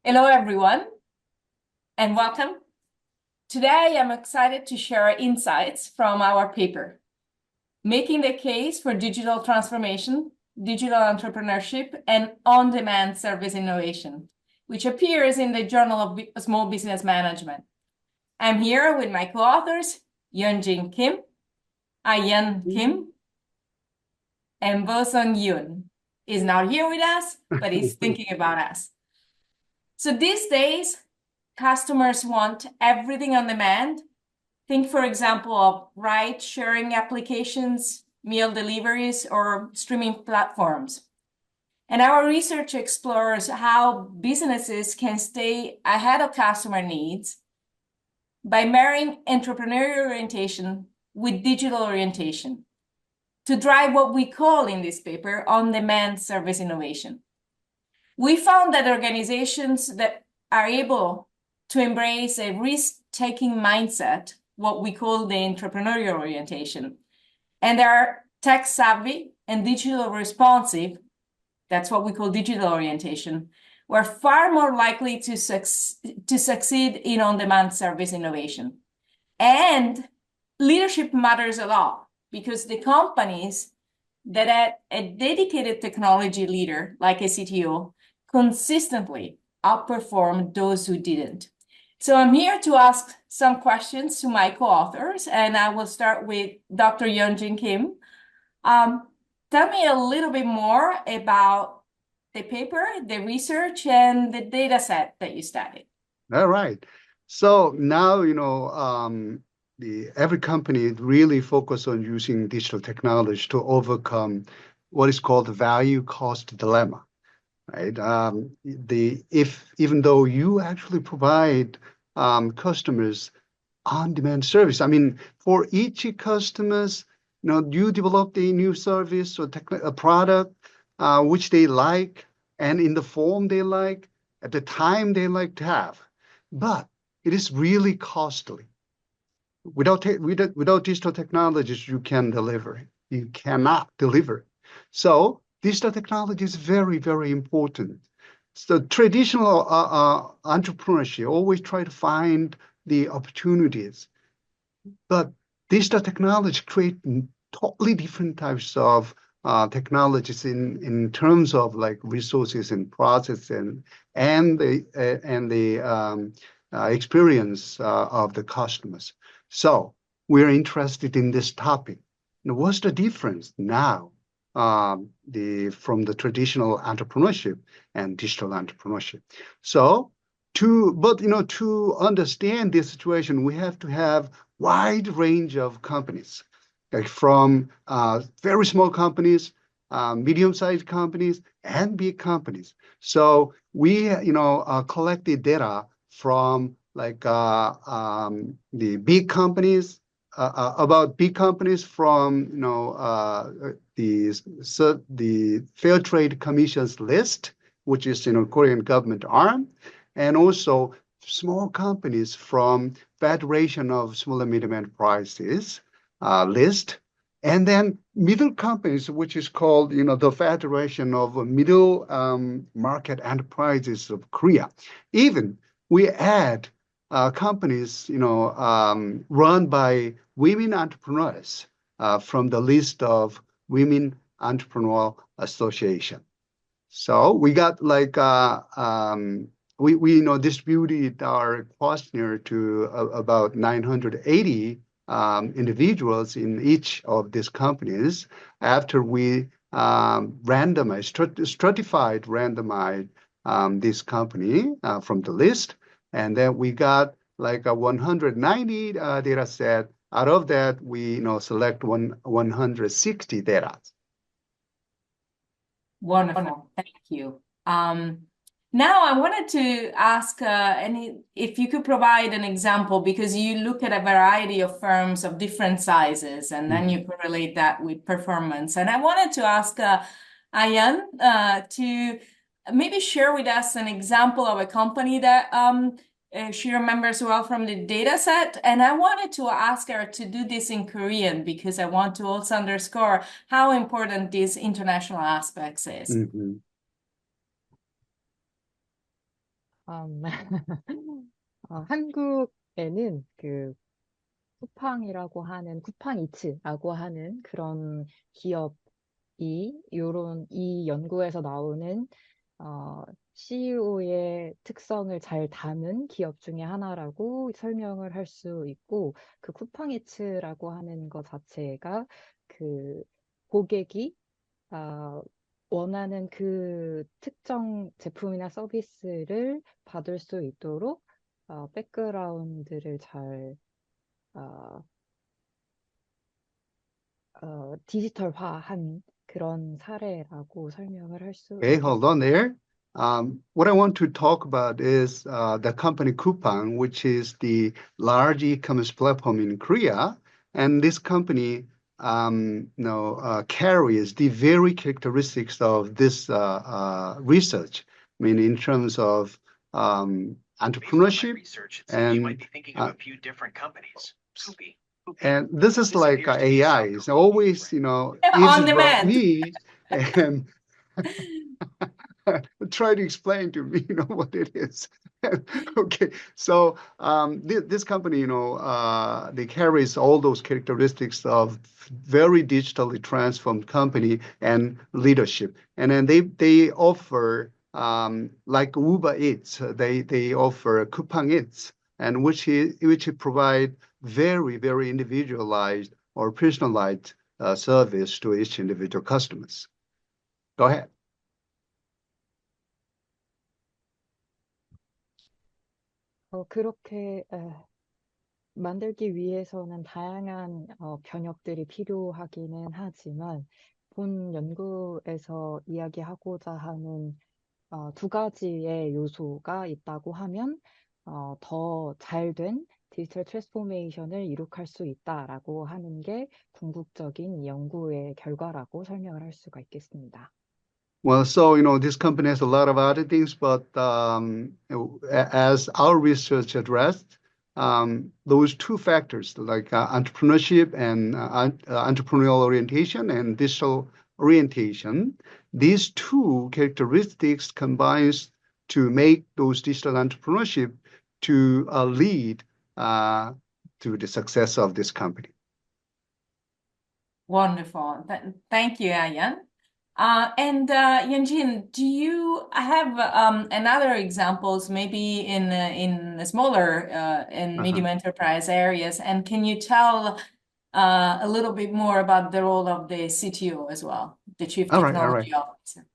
Hello, everyone, and welcome. Today, I'm excited to share insights from our paper, Making the Case for Digital Transformation, Digital Entrepreneurship, and On-Demand Service Innovation, which appears in the Journal of Small Business Management. I'm here with my co-authors, Yeonjin Kim, Ayan Kim, and Bo-sung Yoon. He's not here with us, but he's thinking about us. So these days, customers want everything on demand. Think, for example, of ride-sharing applications, meal deliveries, or streaming platforms. And our research explores how businesses can stay ahead of customer needs by marrying entrepreneurial orientation with digital orientation to drive what we call in this paper on-demand service innovation. We found that organizations that are able to embrace a risk-taking mindset, what we call the entrepreneurial orientation, and are tech-savvy and digital responsive, that's what we call digital orientation, were far more likely to succeed in on-demand service innovation. And leadership matters a lot because the companies that had a dedicated technology leader, like a CTO, consistently outperformed those who didn't. So I'm here to ask some questions to my co-authors, and I will start with Dr. Yeonjin Kim. Tell me a little bit more about the paper, the research, and the data set that you studied. All right. So now, every company really focus on using digital technology to overcome what is called the value cost dilemma, right? Even though you actually provide customers on-demand service, I mean, for each customers, you develop a new service or a product which they like, and in the form they like, at the time they like to have. But it is really costly. Without digital technologies, you can deliver it. You cannot deliver it. So digital technology is very, very important. So traditional entrepreneurship always try to find the opportunities, but digital technology create totally different types of technologies in terms of like resources and process and the experience of the customers. So we're interested in this topic. Now, what's the difference now from the traditional entrepreneurship and digital entrepreneurship? So to understand this situation, we have to have wide range of companies, like from very small companies, medium-sized companies, and big companies. So we, collected data from like the big companies, about big companies from the Fair Trade Commission's list, which is Korean government arm, and also small companies from Federation of Small and Medium Enterprises list, and then middle companies, which is called the Federation of Middle Market Enterprises of Korea. Even we add companies run by women entrepreneurs from the list of Women Entrepreneurial Association. So we got like we distributed our questionnaire to about 980 individuals in each of these companies after we stratified this company from the list, and then we got like a 190 data set. Out of that, we select 160 data. Wonderful, thank you. Now I wanted to ask if you could provide an example, because you look at a variety of firms of different sizes, and then you correlate that with performance. And I wanted to ask Ayan to maybe share with us an example of a company that she remembers well from the data set. And I wanted to ask her to do this in Korean, because I want to also underscore how important these international aspects is. 음, 한국에는 그 쿠팡이라고 하는 쿠팡이츠라고 하는 그런 기업이 요런 이 연구에서 나오는 CEO의 특성을 잘 담은 기업 중에 하나라고 설명을 할 수 있고 그 쿠팡이츠라고 하는 것 자체가 그 고객이 아, 원하는 그 특정 제품이나 서비스를 받을 수 있도록 백그라운드를 잘 어, 디지털화한 그런 사례라고 설명을 할 수 Okay, hold on 있겠습니다. there. What I want to talk about is the company Coupang, which is the large e-commerce platform in Korea. And this company carries the very characteristics of this research. I mean, in terms of entrepreneurship and and this is like AI. It's always, easy On about demand. me and try to explain to me, what it is. Okay, so this company, they carries all those characteristics of very digitally transformed company and leadership, and then they offer like Uber Eats, they offer Coupang Eats, and which provide very individualized or personalized service to each individual customers. Go ahead. 그렇게 만들기 위해서는 다양한 변혁들이 필요하기는 하지만 본 연구에서 이야기하고자 하는 두 가지의 요소가 있다고 하면 더 잘된 디지털 트랜스포메이션을 이룩할 수 있다라고 하는 게 궁극적인 이 연구의 결과라고 설명을 할 수가 있겠습니다. Well, so, this company has a lot of other things, but as our research addressed, those two factors, like entrepreneurship and entrepreneurial orientation and digital orientation, these two characteristics combines to make those digital entrepreneurship to lead to the success of this company. Wonderful. Thank you, Ayan. And Yanjin, do you have another examples, maybe in the smaller and Uh-huh. medium enterprise areas? And can you tell a little bit more about the role of the CTO as well, the Chief All right. Technology Officer?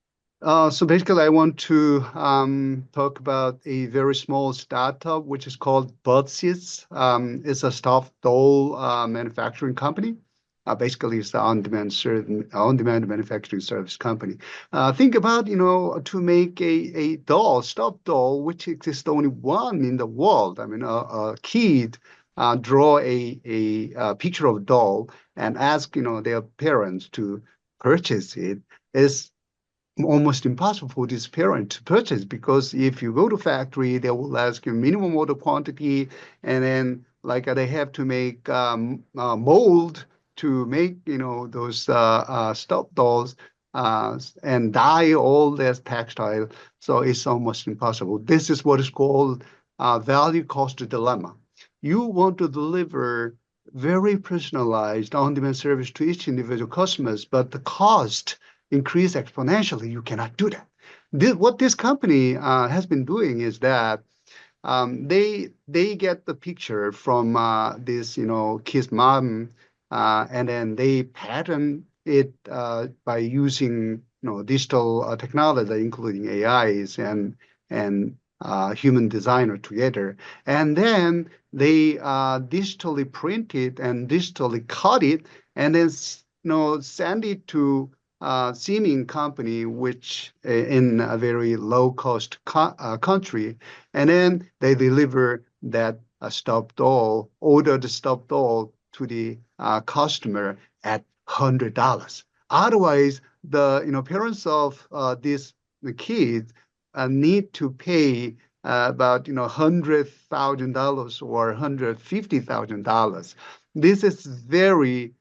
So basically, I want to talk about a very small startup, which is called Birdseeds. It's a stuffed doll manufacturing company. Basically, it's the on-demand manufacturing service company. Think about, to make a doll, stuffed doll, which exists only one in the world. I mean, a kid draw a picture of a doll and ask, their parents to purchase it. Is almost impossible for this parent to purchase, because if you go to factory, they will ask you minimum order quantity, and then like they have to make mold to make those stuffed dolls and dye all this textile. So it's almost impossible. This is what is called value cost dilemma. You want to deliver very personalized on-demand service to each individual customers, but the cost increase exponentially. You cannot do that. What this company has been doing is that they get the picture from this kid's mom, and then they pattern it by using digital technology, including AIs and human designer together, and then they digitally print it and digitally cut it, and then send it to seeming company, which in a very low cost country, and then they deliver that stuffed doll, order the stuffed doll to the customer at $100. Otherwise, the parents of this the kids need to pay about $100,000 or $150,000. This is very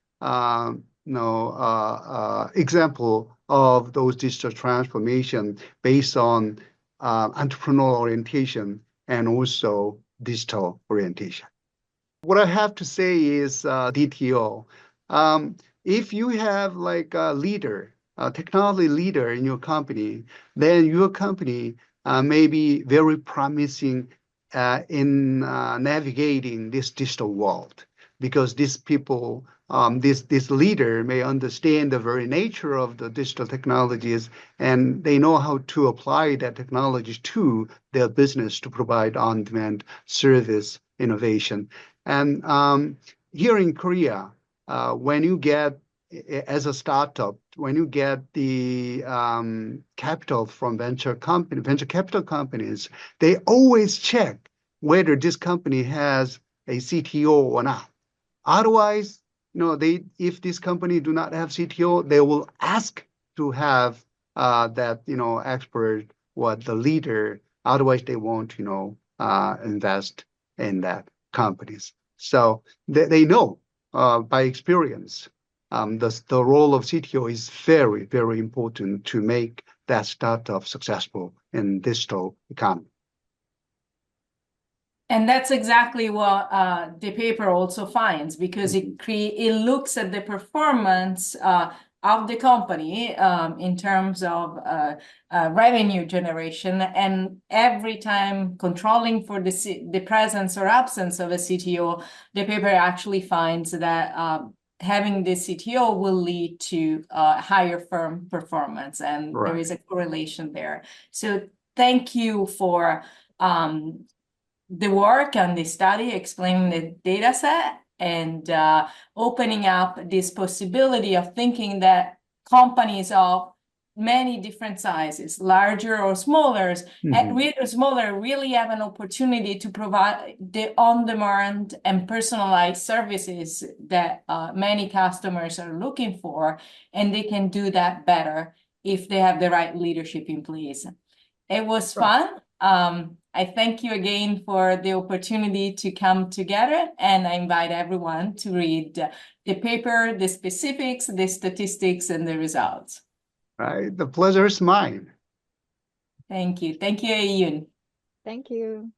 example of those digital transformation based on entrepreneurial orientation and also digital orientation. What I have to say is DTO. If you have like a leader, a technology leader in your company, then your company may be very promising in navigating this digital world, because these people, this leader may understand the very nature of the digital technologies, and they know how to apply that technology to their business to provide on-demand service innovation. And here in Korea, when you get, as a startup, when you get the capital from venture capital companies, they always check whether this company has a CTO or not. Otherwise, if this company do not have CTO, they will ask to have that expert or the leader. Otherwise, they won't invest in that companies. So they know by experience the role of CTO is very, very important to make that startup successful in digital economy. And that's exactly what the paper also finds, because it looks at the performance of the company in terms of revenue generation, and every time controlling for the presence or absence of a CTO, the paper actually finds that having the CTO will lead to higher firm performance, and there is a correlation there. So thank you for the work and the study, explaining the data set, and opening up this possibility of thinking that companies of many different sizes, larger or smaller, really have an opportunity to provide the on-demand and personalized services that many customers are looking for, and they can do that better if they have the right leadership in place. It was fun. I thank you again for the opportunity to come together, and I invite everyone to read the paper, the specifics, the statistics, and the results. Right. The pleasure is mine. Thank you. Thank you, Yoon. Thank you.